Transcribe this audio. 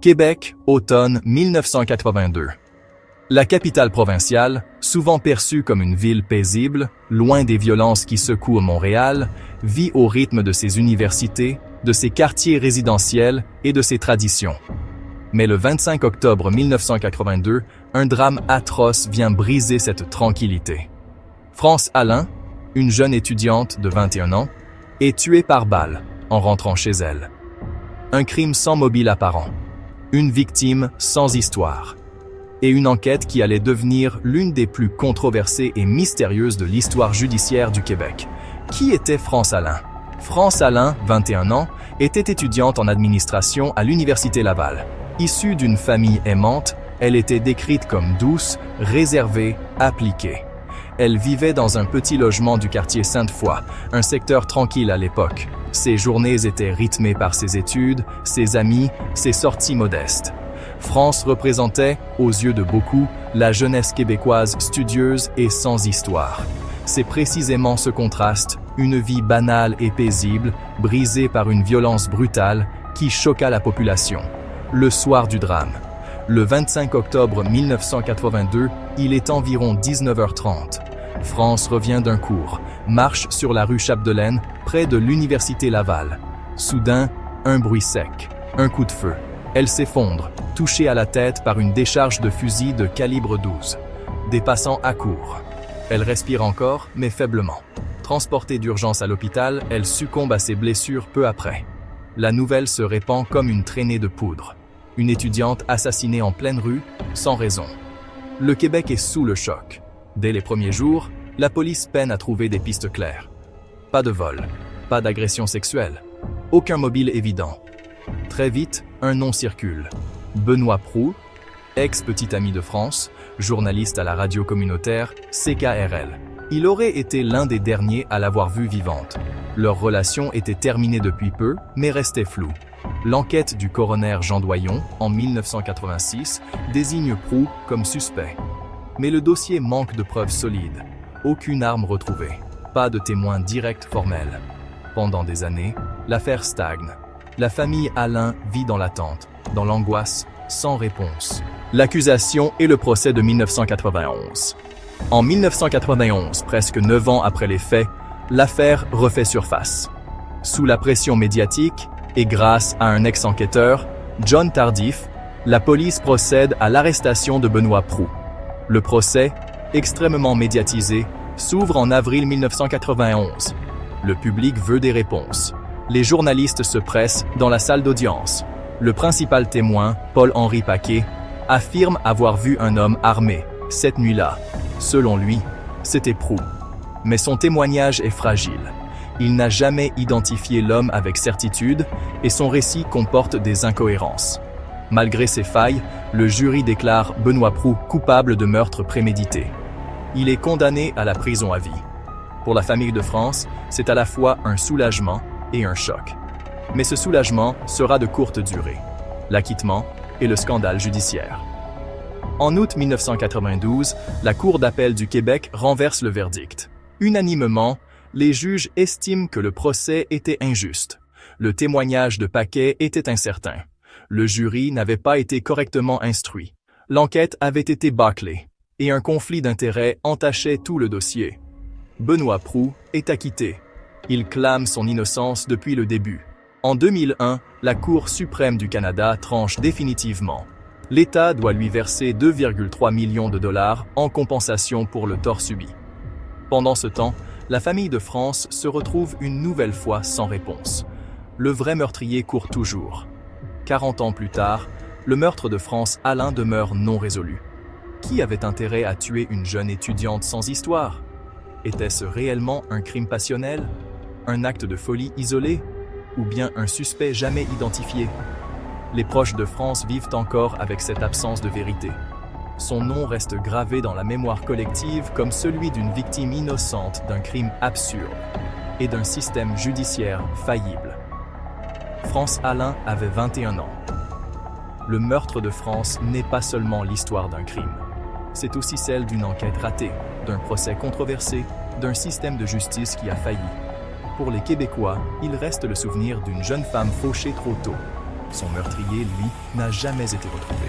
Québec, automne 1982. La capitale provinciale, souvent perçue comme une ville paisible, loin des violences qui secouent Montréal, vit au rythme de ses universités, de ses quartiers résidentiels et de ses traditions. Mais le 25 octobre 1982, un drame atroce vient briser cette tranquillité. France Allain, une jeune étudiante de 21 ans, est tuée par balle en rentrant chez elle. Un crime sans mobile apparent, une victime sans histoire, et une enquête qui allait devenir l'une des plus controversées et mystérieuses de l'histoire judiciaire du Québec. Qui était France Allain? France Allain, 21 ans, était étudiante en administration à l'Université Laval. Issue d'une famille aimante, elle était décrite comme douce, réservée, appliquée. Elle vivait dans un petit logement du quartier Sainte-Foy, un secteur tranquille à l'époque. Ses journées étaient rythmées par ses études, ses amis, ses sorties modestes. France représentait, aux yeux de beaucoup, la jeunesse québécoise studieuse et sans histoire. C'est précisément ce contraste, une vie banale et paisible, brisée par une violence brutale, qui choqua la population. Le soir du drame. Le 25 octobre 1982, il est environ 19h30. France revient d'un cours, marche sur la rue Chapdelaine, près de l'Université Laval. Soudain, un bruit sec, un coup de feu. Elle s'effondre, touchée à la tête par une décharge de fusil de calibre 12. Des passants accourent. Elle respire encore, mais faiblement. Transportée d'urgence à l'hôpital, elle succombe à ses blessures peu après. La nouvelle se répand comme une traînée de poudre. Une étudiante assassinée en pleine rue, sans raison. Le Québec est sous le choc. Dès les premiers jours, la police peine à trouver des pistes claires. Pas de vol, pas d'agression sexuelle, aucun mobile évident. Très vite, un nom circule. Benoît Proulx, ex-petit ami de France, journaliste à la radio communautaire CKRL. Il aurait été l'un des derniers à l'avoir vue vivante. Leur relation était terminée depuis peu, mais restait floue. L'enquête du coroner Jean Doyon, en 1986, désigne Proulx comme suspect. Mais le dossier manque de preuves solides. Aucune arme retrouvée. Pas de témoins directs formels. Pendant des années, l'affaire stagne. La famille Allain vit dans l'attente, dans l'angoisse, sans réponse. L'accusation et le procès de 1991. En 1991, presque 9 ans après les faits, l'affaire refait surface. Sous la pression médiatique, et grâce à un ex-enquêteur, John Tardif, la police procède à l'arrestation de Benoît Proulx. Le procès, extrêmement médiatisé, s'ouvre en avril 1991. Le public veut des réponses. Les journalistes se pressent dans la salle d'audience. Le principal témoin, Paul-Henri Paquet, affirme avoir vu un homme armé, cette nuit-là. Selon lui, c'était Proulx. Mais son témoignage est fragile. Il n'a jamais identifié l'homme avec certitude et son récit comporte des incohérences. Malgré ces failles, le jury déclare Benoît Proulx coupable de meurtre prémédité. Il est condamné à la prison à vie. Pour la famille de France, c'est à la fois un soulagement et un choc. Mais ce soulagement sera de courte durée. L'acquittement et le scandale judiciaire. En août 1992, la Cour d'appel du Québec renverse le verdict. Unanimement, les juges estiment que le procès était injuste. Le témoignage de Paquet était incertain. Le jury n'avait pas été correctement instruit. L'enquête avait été bâclée, et un conflit d'intérêts entachait tout le dossier. Benoît Proulx est acquitté. Il clame son innocence depuis le début. En 2001, la Cour suprême du Canada tranche définitivement. L'État doit lui verser 2,3 millions de dollars en compensation pour le tort subi. Pendant ce temps, la famille de France se retrouve une nouvelle fois sans réponse. Le vrai meurtrier court toujours. 40 ans plus tard, le meurtre de France Allain demeure non résolu. Qui avait intérêt à tuer une jeune étudiante sans histoire? Était-ce réellement un crime passionnel? Un acte de folie isolé? Ou bien un suspect jamais identifié? Les proches de France vivent encore avec cette absence de vérité. Son nom reste gravé dans la mémoire collective comme celui d'une victime innocente d'un crime absurde et d'un système judiciaire faillible. France Allain avait 21 ans. Le meurtre de France n'est pas seulement l'histoire d'un crime. C'est aussi celle d'une enquête ratée, d'un procès controversé, d'un système de justice qui a failli. Pour les Québécois, il reste le souvenir d'une jeune femme fauchée trop tôt. Son meurtrier, lui, n'a jamais été retrouvé.